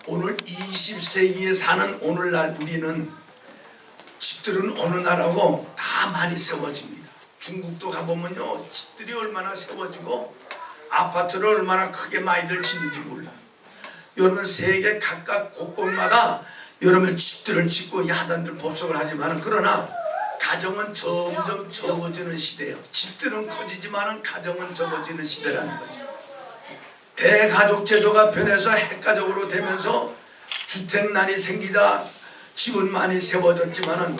오늘 20세기에 사는 오늘날 우리는 집들은 어느 나라고 다 많이 세워집니다. 중국도 가보면요, 집들이 얼마나 세워지고 아파트를 얼마나 크게 많이들 짓는지 몰라. 여러분 세계 각각 곳곳마다 여러분 집들을 짓고 야단들 법석을 하지만, 그러나 가정은 점점 적어지는 시대예요. 집들은 커지지만 가정은 적어지는 시대라는 거죠. 대가족 제도가 변해서 핵가족으로 되면서 주택난이 생기자 집은 많이 세워졌지만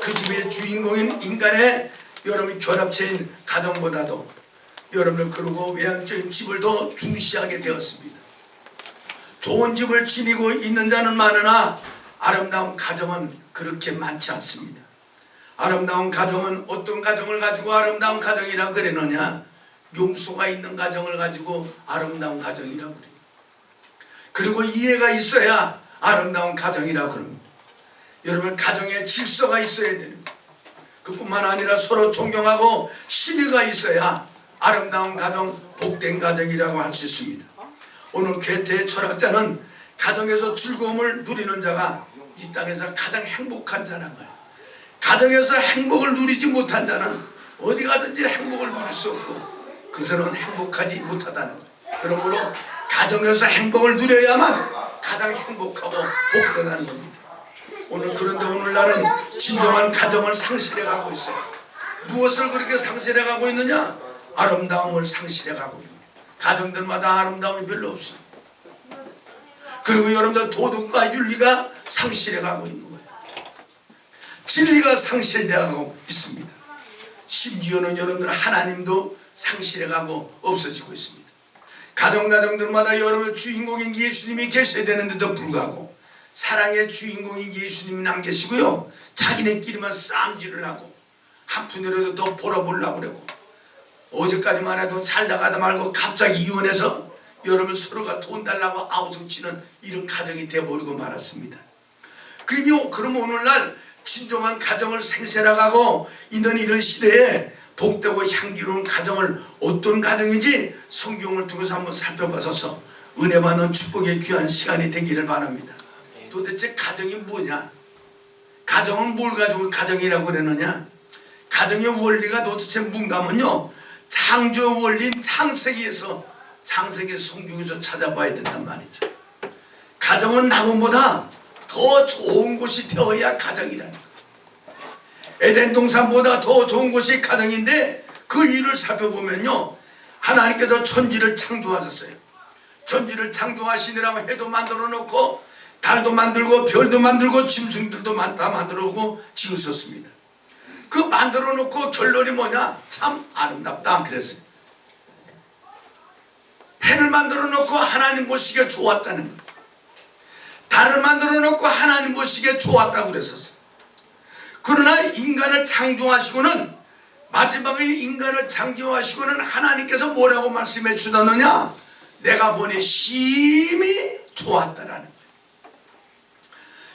그 집의 주인공인 인간의 여러분 결합체인 가정보다도 여러분들 그러고 외향적인 집을 더 중시하게 되었습니다. 좋은 집을 지니고 있는 자는 많으나 아름다운 가정은 그렇게 많지 않습니다. 아름다운 가정은 어떤 가정을 가지고 아름다운 가정이라 그러느냐? 용서가 있는 가정을 가지고 아름다운 가정이라고 그래요. 그리고 이해가 있어야 아름다운 가정이라고 그럽니다. 여러분 가정에 질서가 있어야 되는 거예요. 그뿐만 아니라 서로 존경하고 신의가 있어야 아름다운 가정, 복된 가정이라고 할 수 있습니다. 오늘 괴테의 철학자는 가정에서 즐거움을 누리는 자가 이 땅에서 가장 행복한 자라는 거예요. 가정에서 행복을 누리지 못한 자는 어디 가든지 행복을 누릴 수 없고 그 사람은 행복하지 못하다는 거예요. 그러므로 가정에서 행복을 누려야만 가장 행복하고 복되다는 겁니다. 그런데 오늘날은 진정한 가정을 상실해 가고 있어요. 무엇을 그렇게 상실해 가고 있느냐? 아름다움을 상실해 가고 있는 거예요. 가정들마다 아름다움이 별로 없어요. 그리고 여러분들 도덕과 윤리가 상실해 가고 있는 거예요. 진리가 상실되어 있습니다. 심지어는 여러분들 하나님도 상실해가고 없어지고 있습니다. 가정들마다 여러분 주인공인 예수님이 계셔야 되는데도 불구하고 사랑의 주인공인 예수님은 안 계시고요, 자기네끼리만 싸움질을 하고 한 푼이라도 더 벌어보려고 그러고, 어제까지만 해도 잘 나가다 말고 갑자기 이혼해서 여러분 서로가 돈 달라고 아우성치는 이런 가정이 되어버리고 말았습니다. 그러면 오늘날 진정한 가정을 생생하고 있는 이런 시대에 복되고 향기로운 가정을 어떤 가정인지 성경을 통해서 한번 살펴봐서 은혜 받는 축복의 귀한 시간이 되기를 바랍니다. 도대체 가정이 뭐냐? 가정은 뭘 가지고 가정이라고 그러느냐? 가정의 원리가 도대체 뭔가 하면요, 창조 원리인 창세기에서 성경에서 찾아봐야 된단 말이죠. 가정은 낙원보다 더 좋은 곳이 되어야 가정이라는 거예요. 에덴 동산보다 더 좋은 곳이 가정인데 그 이유를 살펴보면요, 하나님께서 천지를 창조하셨어요. 천지를 창조하시느라고 해도 만들어 놓고 달도 만들고 별도 만들고 짐승들도 다 만들어 놓고 지으셨습니다. 그 만들어 놓고 결론이 뭐냐? 참 아름답다 그랬어요. 해를 만들어 놓고 하나님 보시기에 좋았다는 거예요. 달을 만들어 놓고 하나님 보시기에 좋았다고 그랬었어요. 그러나 인간을 창조하시고는, 마지막에 인간을 창조하시고는 하나님께서 뭐라고 말씀해 주셨느냐? 내가 보니 심히 좋았다라는 거예요.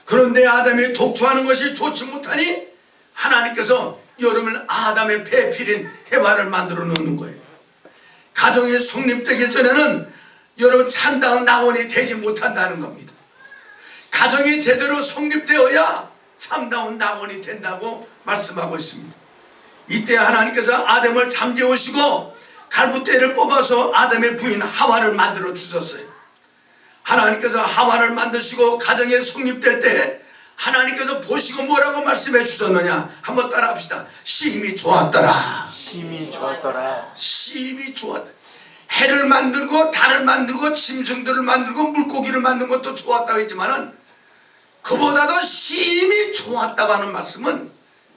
그런데 아담이 독초하는 것이 좋지 못하니 하나님께서 여러분 아담의 배필인 해와를 만들어 놓는 거예요. 가정이 성립되기 전에는 여러분 참다운 낙원이 되지 못한다는 겁니다. 가정이 제대로 성립되어야 참다운 낙원이 된다고 말씀하고 있습니다. 이때 하나님께서 아담을 잠재우시고 갈부대를 뽑아서 아담의 부인 하와를 만들어 주셨어요. 하나님께서 하와를 만드시고 가정에 성립될 때 하나님께서 보시고 뭐라고 말씀해 주셨느냐? 한번 따라 합시다. 심히 좋았더라. 심히 좋았더라. 심히 좋았다. 해를 만들고 달을 만들고 짐승들을 만들고 물고기를 만든 것도 좋았다고 했지만은 그보다도 심히 좋았다고 하는 말씀은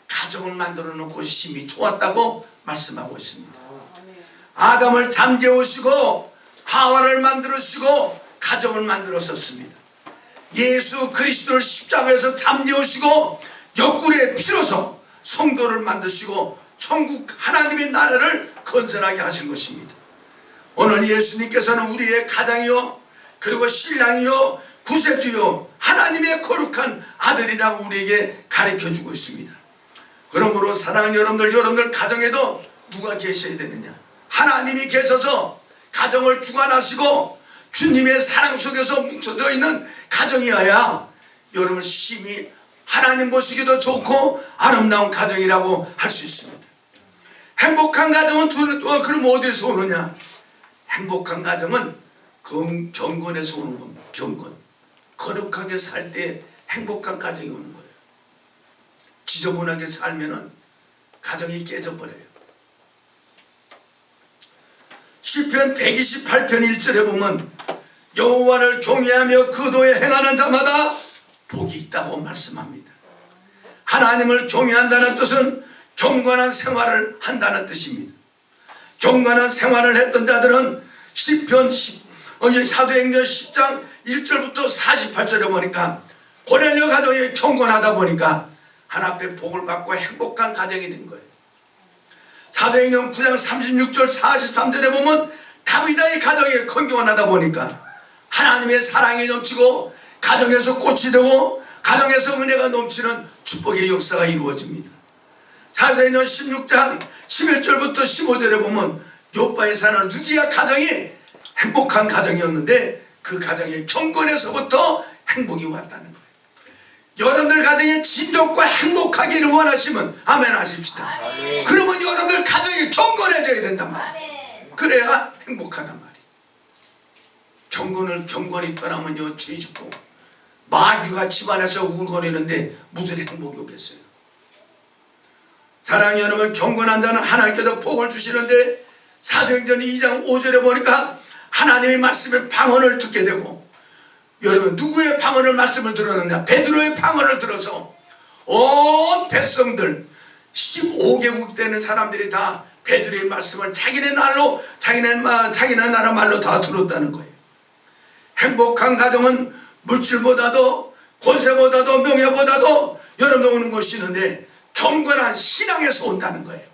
가정을 만들어 놓고 심히 좋았다고 말씀하고 있습니다. 아담을 잠재우시고 하와를 만들으시고 가정을 만들었었습니다. 예수 그리스도를 십자가에서 잠재우시고 옆구리에 피로서 성도를 만드시고 천국 하나님의 나라를 건설하게 하신 것입니다. 오늘 예수님께서는 우리의 가장이요 그리고 신랑이요 구세주요 하나님의 거룩한 아들이라고 우리에게 가르쳐주고 있습니다. 그러므로 사랑하는 여러분들 가정에도 누가 계셔야 되느냐? 하나님이 계셔서 가정을 주관하시고 주님의 사랑 속에서 뭉쳐져 있는 가정이어야 여러분 심히 하나님 보시기도 좋고 아름다운 가정이라고 할 수 있습니다. 행복한 가정은 그럼 어디에서 오느냐? 행복한 가정은 경건에서 오는 겁니다. 경건. 거룩하게 살 때 행복한 가정이 오는 거예요. 지저분하게 살면은 가정이 깨져버려요. 시편 128편 1절에 보면 여호와를 경외하며 그 도에 행하는 자마다 복이 있다고 말씀합니다. 하나님을 경외한다는 뜻은 경건한 생활을 한다는 뜻입니다. 경건한 생활을 했던 자들은 시편 사도행전 10장 1절부터 48절에 보니까 고넬료 가정이 경건하다 보니까 하나님 앞에 복을 받고 행복한 가정이 된 거예요. 사도행전 9장 36절 43절에 보면 다윗의 가정이 경건하다 보니까 하나님의 사랑이 넘치고 가정에서 꽃이 되고 가정에서 은혜가 넘치는 축복의 역사가 이루어집니다. 사도행전 16장 11절부터 15절에 보면 요바에 사는 루디아 가정이 행복한 가정이었는데 그 가정의 경건에서부터 행복이 왔다는 거예요. 여러분들 가정에 진정과 행복하기를 원하시면 아멘 하십시다. 아멘. 그러면 여러분들 가정이 경건해져야 된단 말이죠. 아멘. 그래야 행복하단 말이죠. 경건이 떠나면요 죄 짓고 마귀가 집안에서 우글거리는데 무슨 행복이 오겠어요. 사랑하는 여러분, 경건한 자는 하나님께서 복을 주시는데 사도행전 2장 5절에 보니까 하나님의 말씀을 방언을 듣게 되고, 여러분 누구의 방언을 말씀을 들었느냐? 베드로의 방언을 들어서 온 백성들 15개국 되는 사람들이 다 베드로의 말씀을 자기네 나라 말로 다 들었다는 거예요. 행복한 가정은 물질보다도 권세보다도 명예보다도 여러분 오는 것이 있는데 경건한 신앙에서 온다는 거예요.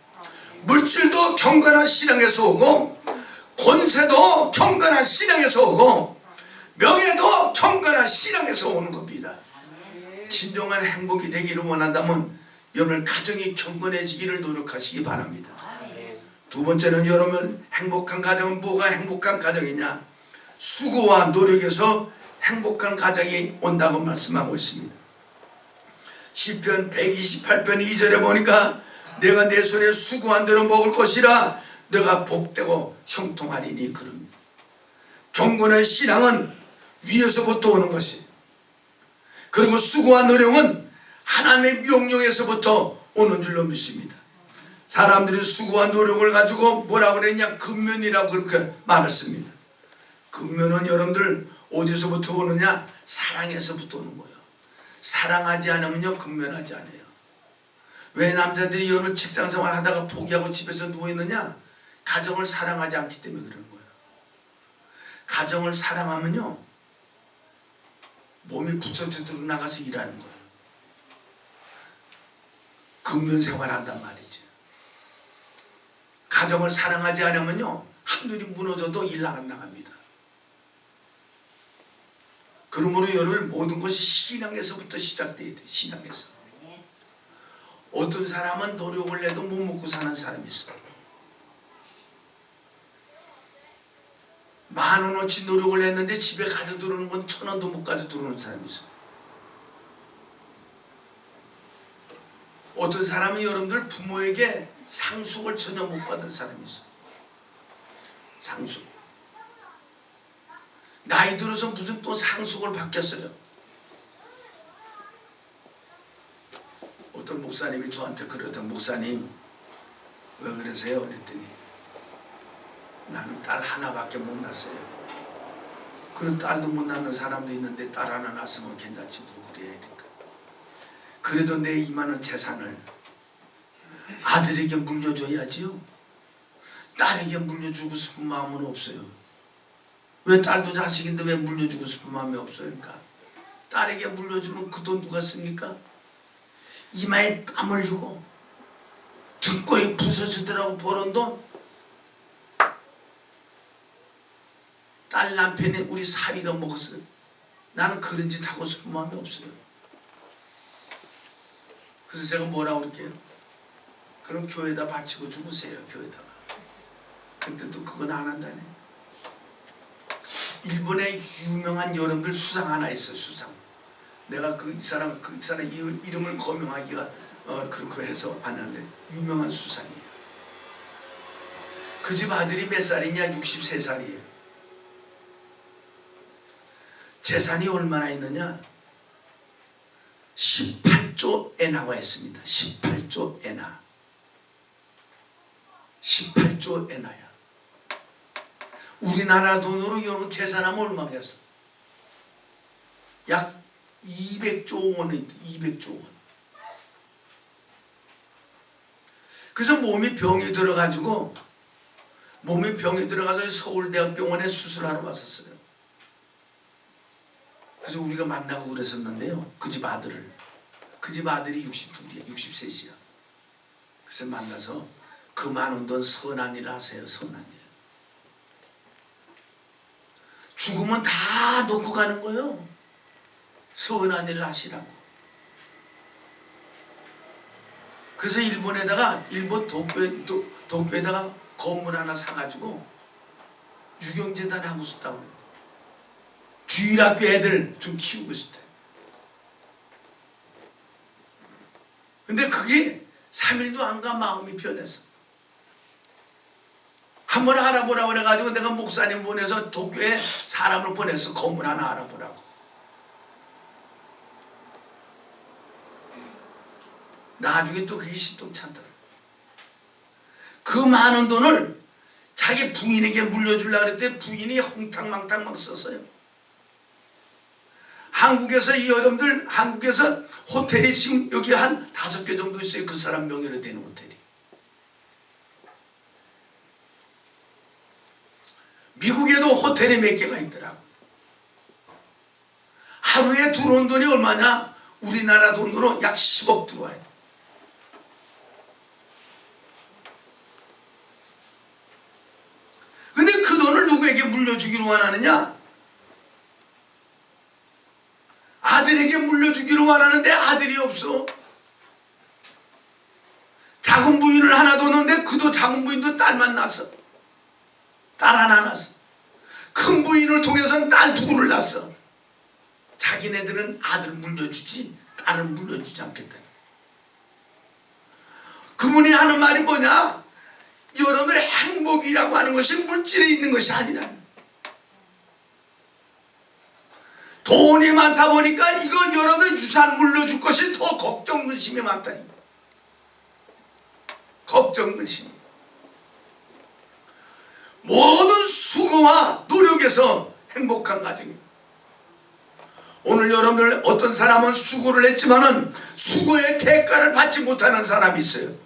물질도 경건한 신앙에서 오고 권세도 경건한 신앙에서 오고 명예도 경건한 신앙에서 오는 겁니다. 진정한 행복이 되기를 원한다면 여러분 가정이 경건해지기를 노력하시기 바랍니다. 두 번째는 여러분 행복한 가정은 뭐가 행복한 가정이냐? 수고와 노력에서 행복한 가정이 온다고 말씀하고 있습니다. 시편 128편 2절에 보니까 내가 내 손에 수고한 대로 먹을 것이라 내가 복되고 형통하리니 그럽니다. 경건의 신앙은 위에서부터 오는 것이, 그리고 수고한 노력은 하나님의 명령에서부터 오는 줄로 믿습니다. 사람들이 수고한 노력을 가지고 뭐라고 그랬냐? 근면이라고 그렇게 말했습니다. 근면은 여러분들 어디서부터 오느냐? 사랑에서부터 오는 거예요. 사랑하지 않으면요 근면하지 않아요. 왜 남자들이 여러분 직장생활 하다가 포기하고 집에서 누워있느냐? 가정을 사랑하지 않기 때문에 그러는 거예요. 가정을 사랑하면요 몸이 부서져도 나가서 일하는 거예요. 근면생활 한단 말이죠. 가정을 사랑하지 않으면요 하늘이 무너져도 일 나갑니다. 그러므로 여러분 모든 것이 신앙에서부터 시작돼야 돼요. 신앙에서. 어떤 사람은 노력을 해도 못 먹고 사는 사람이 있어. 10,000원어치 노력을 했는데 집에 가져 들어오는 건 1,000원도 못 가져 들어오는 사람이 있어. 어떤 사람은 여러분들 부모에게 상속을 전혀 못 받은 사람이 있어. 상속. 나이 들어서 무슨 또 상속을 받겠어요. 어떤 목사님이 저한테 그러던, 목사님 왜 그러세요? 그랬더니 나는 딸 하나밖에 못 낳았어요. 그런 딸도 못 낳는 사람도 있는데 딸 하나 낳았으면 괜찮지 뭐 그래. 그러니까. 그래도 내 이만한 재산을 아들에게 물려줘야지요. 딸에게 물려주고 싶은 마음은 없어요. 왜 딸도 자식인데 왜 물려주고 싶은 마음이 없어요? 그러니까 딸에게 물려주면 그 돈 누가 씁니까? 이마에 땀 흘리고 등골이 부서지더라고 버는 돈. 딸 남편이 우리 사위가 먹었어요. 나는 그런 짓 하고 싶은 마음이 없어요. 그래서 제가 뭐라고 그럴게요? 그럼 교회에다 바치고 죽으세요. 교회에다가. 근데 또 그건 안 한다네. 일본의 유명한 여러분들 수상 하나 있어요. 수상. 내가 이 사람 이름을 거명하기가 그렇고 해서 안 하는데 유명한 수상이에요. 그 집 아들이 몇 살이냐? 63살이에요. 재산이 얼마나 있느냐? 18조 엔화가 있습니다. 18조 엔화. 18조 엔화야. 우리나라 돈으로 여러분 계산하면 얼마겠어? 약 200조 원이 200조 원. 그래서 몸이 병이 들어가서 서울대학병원에 수술하러 왔었어요. 그래서 우리가 만나고 그랬었는데요. 그 집 아들이 62이야, 63이야. 그래서 만나서 그 많은 돈 선한 일 하세요. 선한 일. 죽으면 다 놓고 가는 거예요. 선한 일 하시라고. 그래서 일본 도쿄에다가 건물 하나 사가지고 유경재단 하고 싶다고. 주일학교 애들 좀 키우고 싶대. 근데 그게 3일도 안 가 마음이 변했어. 한번 알아보라고 그래가지고 내가 목사님 보내서 도쿄에 사람을 보내서 건물 하나 알아보라고. 나중에 또 그게 신통찮더라. 그 많은 돈을 자기 부인에게 물려주려고 그랬더니 부인이 홍탕망탕 막 썼어요. 한국에서 호텔이 지금 여기 한 5개 정도 있어요. 그 사람 명의로 되는 호텔이. 미국에도 호텔이 몇 개가 있더라고. 하루에 들어온 돈이 얼마냐? 우리나라 돈으로 약 10억 들어와요. 근데 그 돈을 누구에게 물려주기로 원하느냐? 아들에게 물려주기로 원하는데 아들이 없어. 작은 부인을 하나 뒀는데 그도 작은 부인도 딸만 낳았어. 딸 하나 낳았어. 큰 부인을 통해서는 딸 누구를 낳았어. 자기네들은 아들 물려주지 딸은 물려주지 않겠다. 그분이 하는 말이 뭐냐? 여러분의 행복이라고 하는 것이 물질에 있는 것이 아니라, 돈이 많다 보니까 이거 여러분 유산 물려줄 것이 더 걱정 근심이 많다. 걱정 근심. 모든 수고와 노력에서 행복한 가정입니다. 오늘 여러분들 어떤 사람은 수고를 했지만은 수고의 대가를 받지 못하는 사람이 있어요.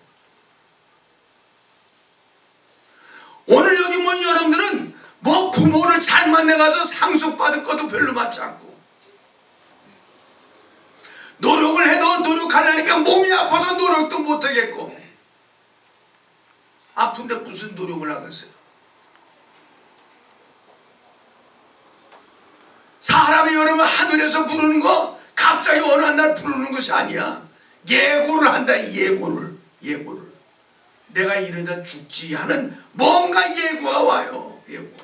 오늘 여기 뭐 여러분들은 뭐 부모를 잘 만나가서 상속받을 것도 별로 많지 않고, 노력을 해도 노력하려니까 몸이 아파서 노력도 못하겠고, 아픈데 무슨 노력을 하겠어요? 사람이 여러분 하늘에서 부르는 거 갑자기 어느 한 날 부르는 것이 아니야. 예고를 한다. 예고를. 내가 이러다 죽지 하는 뭔가 예고가 와요. 예고가.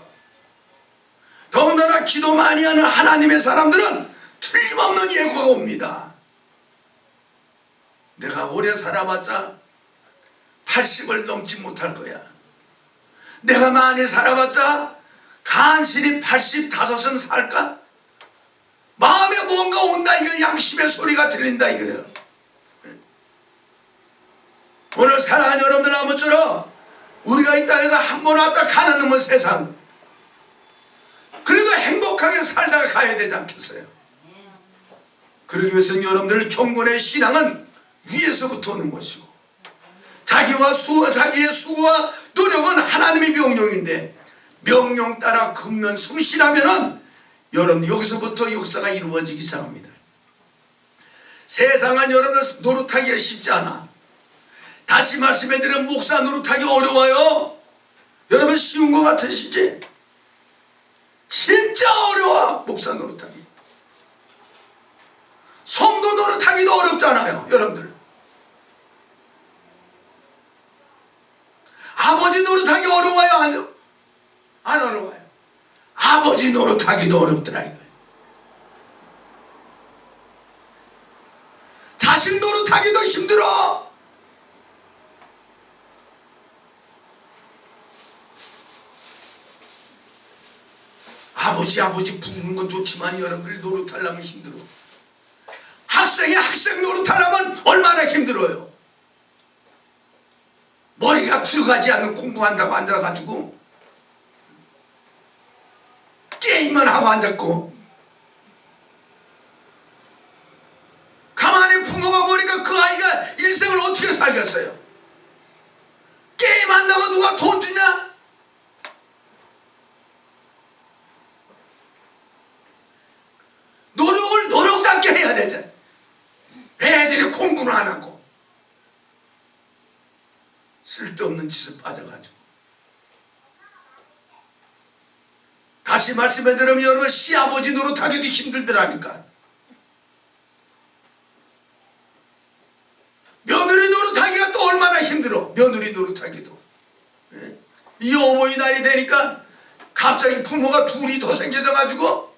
더군다나 기도 많이 하는 하나님의 사람들은 틀림없는 예고가 옵니다. 내가 오래 살아봤자 80을 넘지 못할 거야. 내가 많이 살아봤자 간신히 85은 살까? 마음에 뭔가 온다. 이거 양심의 소리가 들린다 이거예요. 오늘 사랑하는 여러분들, 아무쪼록 우리가 이 땅에서 한 번 왔다 가는 놈은 세상, 그래도 행복하게 살다가 가야 되지 않겠어요? 그러기 위해서는 여러분들 경건의 신앙은 위에서부터 오는 것이고, 자기의 수고와 노력은 하나님의 명령인데, 명령 따라 근면 성실하면은 여러분 여기서부터 역사가 이루어지기 시작합니다. 세상은 여러분 노릇하기가 쉽지 않아. 다시 말씀해드리면 목사 노릇하기 어려워요. 여러분 쉬운 것 같으시지? 진짜 어려워. 목사 노릇하기. 성도 노릇하기도 어렵잖아요. 여러분들 아버지 노릇하기 어려워요? 안 어려워요? 아버지 노릇하기도 어렵더라 이거예요. 자식 노릇하기도 힘들어. 아버지 부르는 건 좋지만 여러분들이 노릇하려면 힘들어. 학생이 학생 노릇하려면 얼마나 힘들어요. 머리가 들어가지 않는 공부한다고 앉아가지고 게임만 하고 앉았고, 가만히 부모가 보니까 그 아이가 일생을 어떻게 살겠어요. 게임한다고 누가 돈 주냐? 노력을 노력답게 해야 되잖아. 애들이 공부는 안 하고 쓸데없는 짓에 빠져가지고. 다시 말씀해드리면 여러분, 시아버지 노릇하기도 힘들더라니까. 며느리 노릇하기가 또 얼마나 힘들어. 며느리 노릇하기도. 이 어버이날이 되니까 갑자기 부모가 둘이 더 생겨져가지고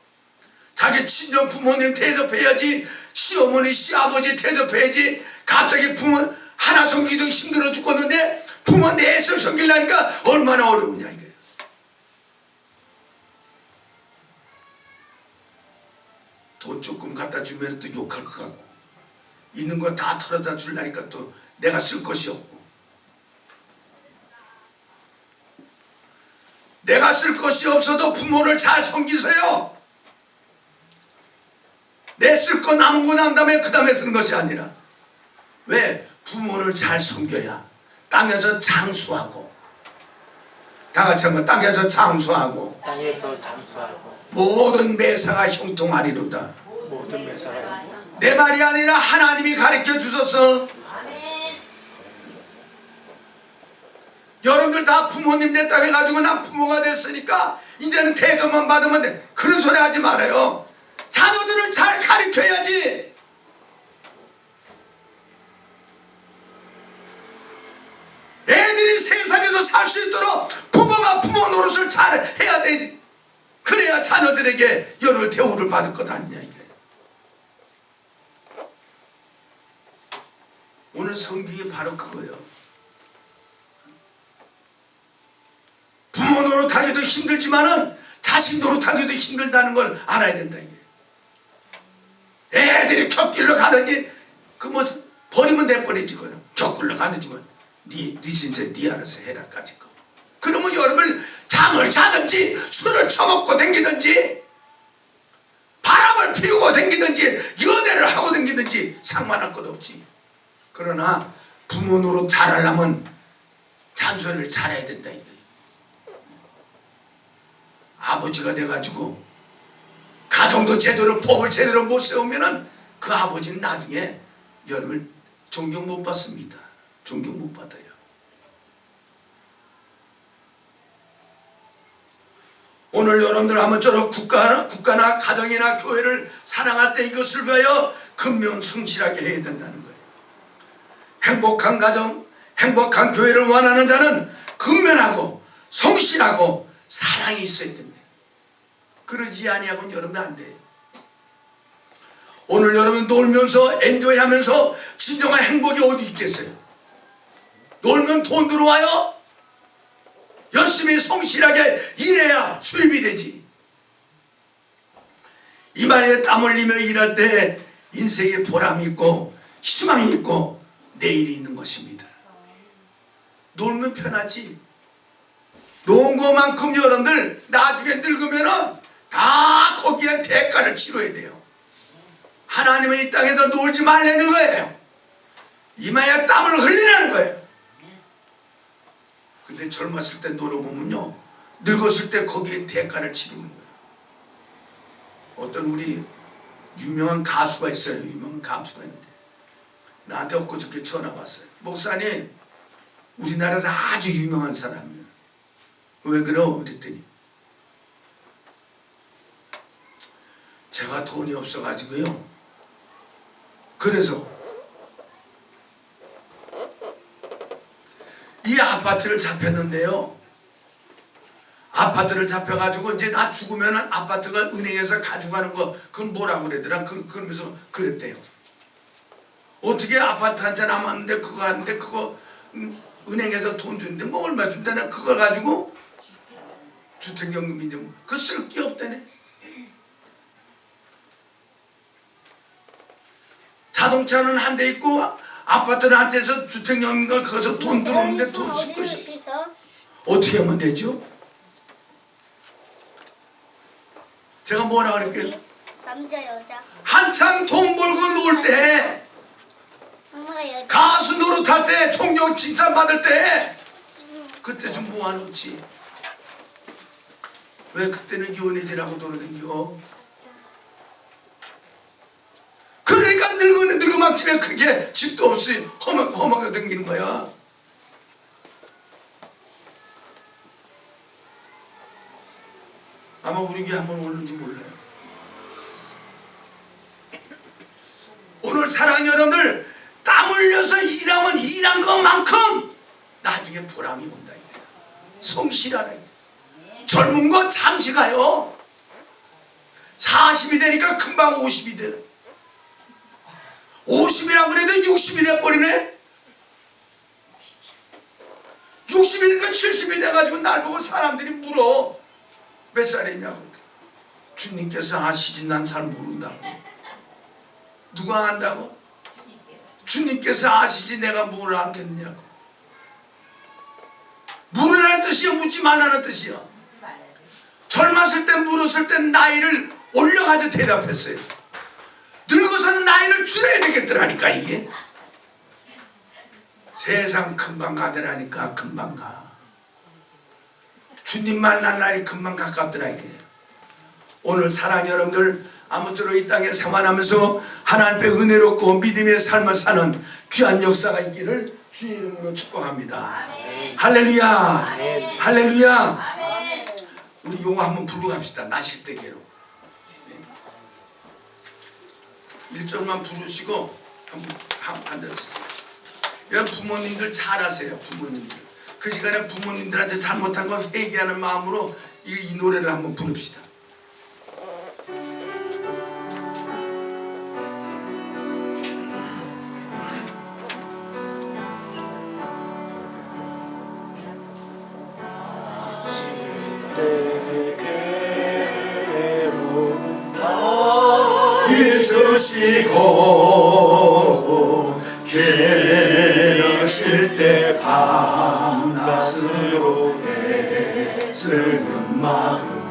자기 친정 부모님 대접해야지, 시어머니 시아버지 대접해야지. 갑자기 부모 하나 섬기도 힘들어 죽겠는데 부모 넷을 섬기려니까 얼마나 어려우냐 이게. 돈 조금 갖다 주면 또 욕할 것 같고, 있는 건 다 털어다 주려니까 또 내가 쓸 것이 없고, 내가 쓸 것이 없어도 부모를 잘 섬기세요. 내 쓸 거 남은 거 난 다음에 그 다음에 쓰는 것이 아니라, 왜? 부모를 잘 섬겨야 땅에서 장수하고, 다 같이 한번 땅에서 장수하고 모든 매사가 형통하리로다. 모든 매사가 내 말이 아니라 하나님이 가르쳐 주셔서. 여러분들 다 부모님 됐다 해가지고 난 부모가 됐으니까 이제는 대접만 받으면 돼, 그런 소리 하지 말아요. 자녀들을 잘 가르쳐야지. 애들이 세상에서 살 수 있도록 부모가 부모 노릇을 잘 해야 되지. 그래야 자녀들에게 여러 대우를 받을 것 아니냐 이게. 오늘 성경이 바로 그거예요. 부모 노릇하기도 힘들지만은 자식 노릇하기도 힘들다는 걸 알아야 된다 이게. 애들이 곁길로 가든지 그 뭐 버리면 내버리지, 그럼 곁길로 가든지 뭐 네 신세 네 알아서 해라까지 거. 그러면 여러분 잠을 자든지 술을 처먹고 댕기든지 바람을 피우고 댕기든지 연애를 하고 댕기든지 상관할 것 없지. 그러나 부모 노릇 잘하려면 잔소리를 잘해야 된다 이게. 아버지가 돼가지고 가정도 제대로 법을 제대로 못 세우면은 그 아버지는 나중에 여러분 존경 못 받습니다. 존경 못 받아요. 오늘 여러분들 아무쪼록 국가나 가정이나 교회를 사랑할 때 이것을 위하여 근면 성실하게 해야 된다는 거예요. 행복한 가정, 행복한 교회를 원하는 자는 근면하고 성실하고 사랑이 있어야 된다. 그러지 아니하고는 여러분 안 돼요. 오늘 여러분 놀면서 엔조이하면서 진정한 행복이 어디 있겠어요? 놀면 돈 들어와요? 열심히 성실하게 일해야 수입이 되지. 이마에 땀 흘리며 일할 때 인생에 보람이 있고 희망이 있고 내일이 있는 것입니다. 놀면 편하지. 놓은 것만큼 여러분들 나중에 늙으면은 다 거기에 대가를 치러야 돼요. 하나님은 이 땅에서 놀지 말라는 거예요. 이마에 땀을 흘리라는 거예요. 근데 젊었을 때 놀아보면요, 늙었을 때 거기에 대가를 치르는 거예요. 어떤 우리 유명한 가수가 있어요. 유명한 가수가 있는데 나한테 엊그저께 전화 왔어요. 목사님, 우리나라에서 아주 유명한 사람이에요. 왜 그래요? 그랬더니 제가 돈이 없어가지고요, 그래서 이 아파트를 잡혔는데요, 아파트를 잡혀가지고 이제 나 죽으면은 아파트가 은행에서 가져가는 거 그건 뭐라고 그러더라. 그러면서 그랬대요. 어떻게 아파트 한 채 남았는데 그거 하는데 그거 은행에서 돈 주는데 뭐 얼마 준다나 그걸 가지고 주택연금인데 뭐 그거 쓸 게 없다네. 자동차는 한 대 있고 아파트는 한 채에서 주택연금과 거기서 돈 들어오는데 돈 쓸 것이 어떻게 하면 되죠? 제가 뭐라 그랬게요? 남자 여자. 한창 돈 벌고 놀 때, 엄마가 여자. 가수 노릇할 때, 총력 칭찬받을 때 그때 좀 모아놓지. 왜 그때는 연애질하고 돌아다녀? 그러니까 늙어만 집에 그렇게 집도 없이 험하게 댕기는 거야. 아마 우리 교회 한번 오는지 몰라요. 오늘 사랑하는 여러분들, 땀 흘려서 일하면 일한 것만큼 나중에 보람이 온다 이거야. 성실하라 이거야. 젊은 거 잠시 가요. 40이 되니까 금방 50이 돼. 50이라고 그래도 60이 돼버리네. 60이 되니까 70이 돼가지고 날 보고 사람들이 물어. 몇 살이냐고. 주님께서 아시지 난 잘 모른다고. 누가 안다고? 주님께서 아시지 내가 뭘 알겠느냐고. 물으라는 뜻이요 묻지 말라는 뜻이요. 젊었을 때 물었을 때 나이를 올려가지고 대답했어요. 늙어서는 나이를 줄여야 되겠더라니까 이게. 세상 금방 가더라니까. 금방 가. 주님 만날 날이 금방 가깝더라 이게. 오늘 사랑하는 여러분들, 아무쪼록 이 땅에 생활하면서 하나님 앞에 은혜롭고 믿음의 삶을 사는 귀한 역사가 있기를 주의 이름으로 축복합니다. 아멘. 할렐루야. 아멘. 할렐루야. 아멘. 우리 용어 한번 부르고 갑시다. 나실대게로. 네. 1절만 부르시고 한번 앉아주세요. 여러분 부모님들 잘하세요. 부모님들. 그 시간에 부모님들한테 잘못한 거 회개하는 마음으로 이 노래를 한번 부릅시다. 잊으시고 괴로우실 때 밤낮으로 애쓰는 마음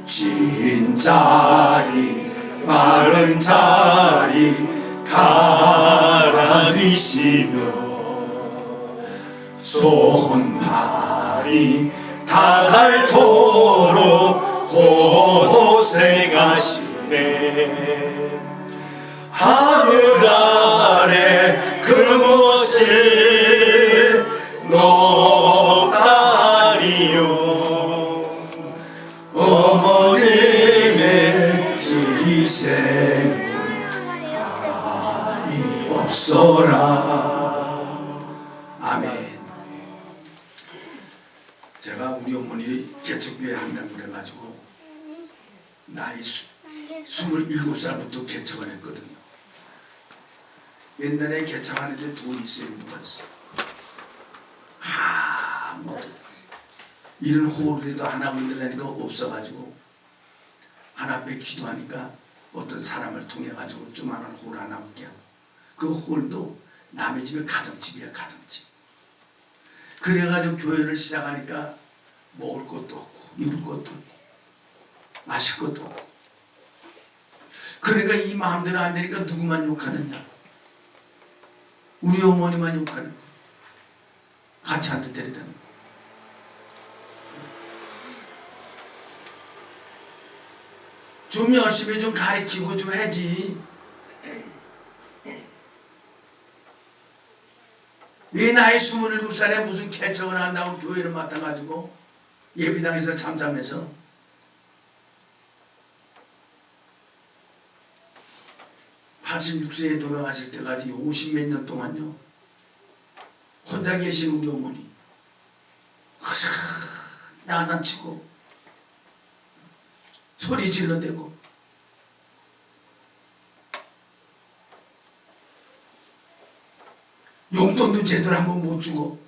진 자리 마른 자리 가라니시며 손발이 닿도록 고생하시네. 하늘 아래 그곳이 높다니요. 어머님의 희생은 감이 없어라. 아멘. 제가 우리 어머니 개척교회 한다고 그래가지고 나이 27살부터 개척을 했거든요. 옛날에 개척하는데 돈이 있어요, 누가 있어요? 이런 호흡이라도 하나 만들라니까 없어가지고 하나 앞에 기도하니까 어떤 사람을 통해가지고 조그마한 홀 하나 얻게 하고 그 홀도 남의 집에 가정집이야, 가정집. 그래가지고 교회를 시작하니까 먹을 것도 없고 입을 것도 없고 마실 것도 없고. 그러니까 이 마음대로 안 되니까 누구만 욕하느냐? 우리 어머니만 욕하는 거. 같이 한 대 때리다는 거. 좀 열심히 좀 가르치고 좀 해야지. 왜 나이 27살에 무슨 개척을 한다고 교회를 맡아가지고 예비당에서 잠잠해서 86세에 돌아가실 때까지 50몇 년 동안요 혼자 계신 우리 어머니 야단치고 소리 질러대고 용돈도 제대로 한번 못 주고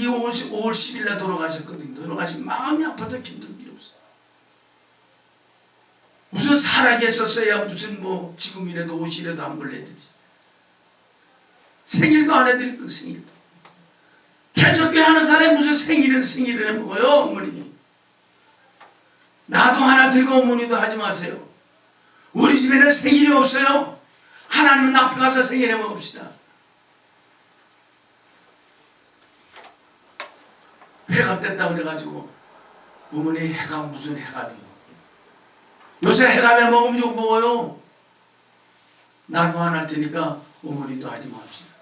이 5월 10일 날 돌아가셨거든요. 돌아가신 마음이 아파서 힘들 길 없어. 무슨 살아계셨어야 무슨 뭐 지금이라도 옷이라도 한 벌 내듯이 생일도 안 해드리고 생일도 개척교회 하는 사람이 무슨 생일을 해먹어요. 어머니 나도 하나 들고 어머니도 하지 마세요. 우리 집에는 생일이 없어요. 하나님 앞에 가서 생일해 먹읍시다. 회갑 됐다 그래가지고 어머니 회갑 무슨 회갑이요. 요새 회갑에 먹으면 욕 먹어요. 나도 안 할 테니까 어머니도 하지 맙시다.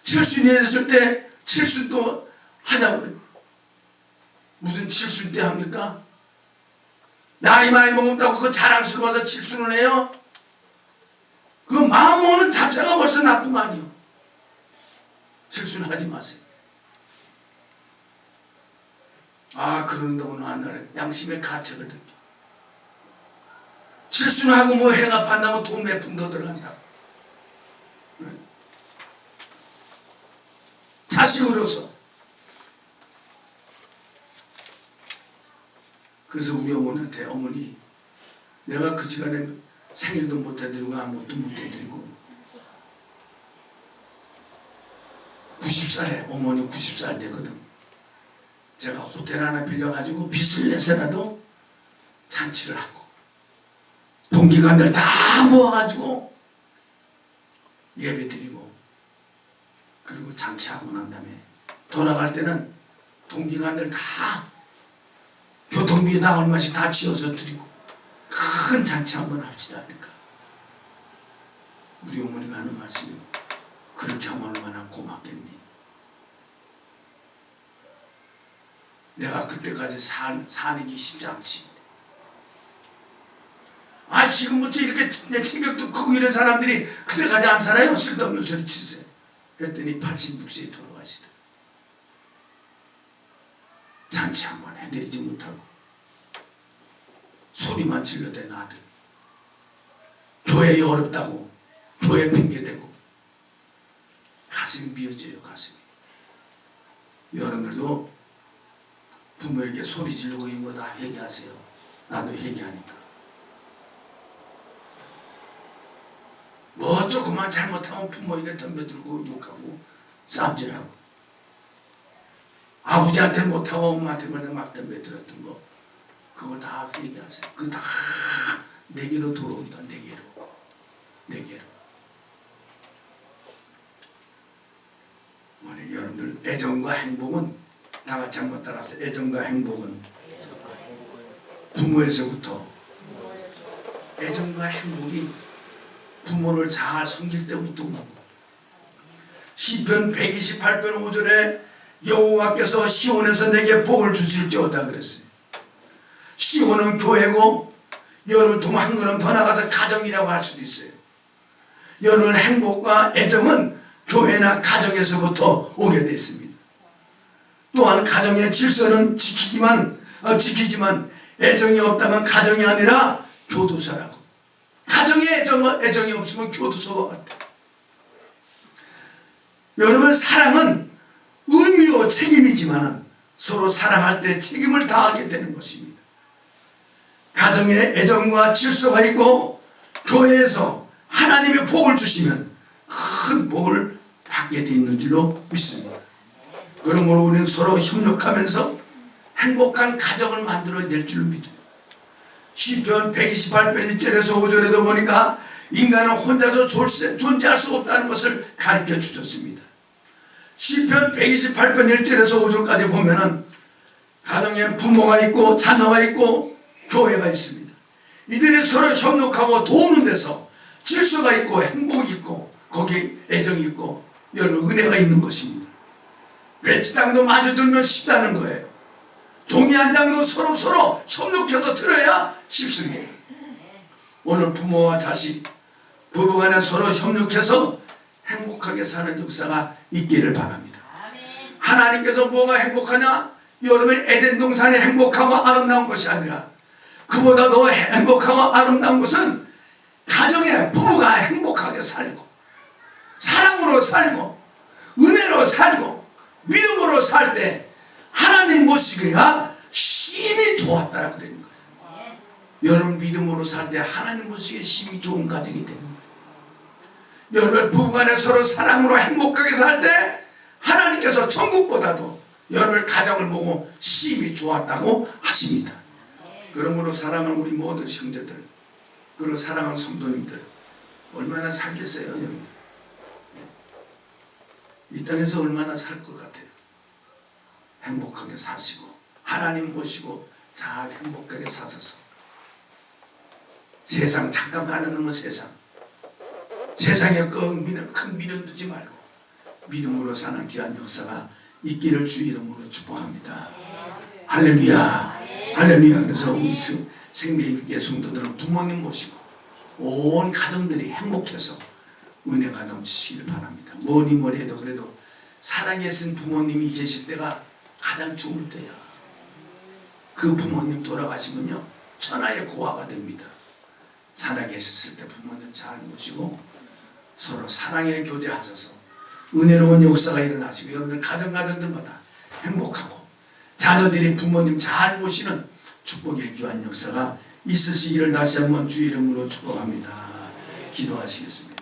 칠순이 됐을 때 칠순도 하자고 그래요. 무슨 칠순 때 합니까? 나이 많이 먹었다고 그 자랑스러워서 칠순을 해요? 그 마음 먹는 자체가 벌써 나쁜 거 아니에요. 칠순 하지 마세요. 그런데 어느 날 양심의 가책을 느껴. 칠순하고 뭐 회갑한다고 돈 몇 푼 더 들어간다고. 자식으로서. 그래서 우리 어머니한테 어머니 내가 그 시간에 생일도 못 해드리고 아무것도 못 해드리고 90살에 어머니 90살 되거든. 제가 호텔 하나 빌려가지고 빚을 내서라도 잔치를 하고 동기간들 다 모아가지고 예배 드리고 그리고 잔치하고 난 다음에 돌아갈 때는 동기간들 다 교통비에다 얼마씩 다 지어서 드리고 큰 잔치 한번 합시다. 그러니까 우리 어머니가 하는 말씀이 그렇게 하면 얼마나 고맙겠니. 내가 그때까지 사는 게 쉽지 않지. 지금부터 이렇게 내 체격 듣고 이런 사람들이 그때까지 안 살아요? 쓸데없는 소리 치세요. 그랬더니 86세에 돌아가시더라. 잔치 한번 해드리지 못하고 소리만 질러댄 아들. 교회에 어렵다고 교회 핑계대고 가슴이 미어져요. 가슴이. 여러분들도 부모에게 소리 지르고 이런 거 다 회개하세요. 나도 회개하니까. 뭐 조금만 잘못하면 부모에게 덤벼들고 욕하고 쌈질하고 아버지한테 못하고 엄마한테 막 덤벼들었던 거 그거 다 회개하세요. 그거 다 내게로 돌아온다. 내게로. 여러분들 애정과 행복은 다 같이 한번 따라서 애정과 행복은 부모에서부터 애정과 행복이 부모를 잘 섬길 때부터 오고 시편 128편 5절에 여호와께서 시온에서 내게 복을 주실지어다 그랬어요. 시온은 교회고 여러분 좀 한 걸음 더 나가서 가정이라고 할 수도 있어요. 여러분 행복과 애정은 교회나 가정에서부터 오게 됐습니다. 또한 가정의 질서는 지키지만 애정이 없다면 가정이 아니라 교도소라고. 가정에 애정이 없으면 교도소와 같아. 여러분 사랑은 의미와 책임이지만 서로 사랑할 때 책임을 다하게 되는 것입니다. 가정에 애정과 질서가 있고 교회에서 하나님의 복을 주시면 큰 복을 받게 돼 있는 줄로 믿습니다. 그러므로 우리는 서로 협력하면서 행복한 가정을 만들어야 될 줄로 믿어요. 시편 128편 1절에서 5절에도 보니까 인간은 혼자서 존재할 수 없다는 것을 가르쳐 주셨습니다. 시편 128편 1절에서 5절까지 보면은 가정에 부모가 있고 자녀가 있고 교회가 있습니다. 이들이 서로 협력하고 도우는 데서 질서가 있고 행복이 있고 거기 애정이 있고 여러분 은혜가 있는 것입니다. 배치장도 마주들면 쉽다는 거예요. 종이 한 장도 서로 협력해서 들어야 쉽습니다. 오늘 부모와 자식 부부간에 서로 협력해서 행복하게 사는 역사가 있기를 바랍니다. 하나님께서 뭐가 행복하냐? 여러분의 에덴 동산이 행복하고 아름다운 것이 아니라 그보다 더 행복하고 아름다운 것은 가정의 부부가 행복하게 살고 사랑으로 살고 은혜로 살고 믿음으로 살 때 하나님 모시기가 심히 좋았다라 그러는 거예요. 여러분 믿음으로 살 때 하나님 모시기에 심히 좋은 가정이 되는 거예요. 여러분 부부간에 서로 사랑으로 행복하게 살 때 하나님께서 천국보다도 여러분 가정을 보고 심히 좋았다고 하십니다. 그러므로 사랑하는 우리 모든 형제들 그리고 사랑하는 성도님들 얼마나 살겠어요 여러분들? 이 땅에서 얼마나 살 것 같아요? 행복하게 사시고 하나님 모시고 잘 행복하게 사셔서 세상 잠깐 가는 놈은 세상에 큰 미련 두지 말고 믿음으로 사는 귀한 역사가 있기를 주 이름으로 축복합니다. 할렐루야 할렐루야. 그래서 우리 생명의 성도들은 부모님 모시고 온 가정들이 행복해서 은혜가 넘치시길 바랍니다. 뭐니 해도 그래도 살아계신 부모님이 계실 때가 가장 좋을 때야. 그 부모님 돌아가시면요 천하의 고아가 됩니다. 살아계셨을 때 부모님 잘 모시고 서로 사랑의 교제하셔서 은혜로운 역사가 일어나시고 여러분들 가정들마다 행복하고 자녀들이 부모님 잘 모시는 축복의 귀한 역사가 있으시기를 다시 한번 주 이름으로 축복합니다. 기도하시겠습니다.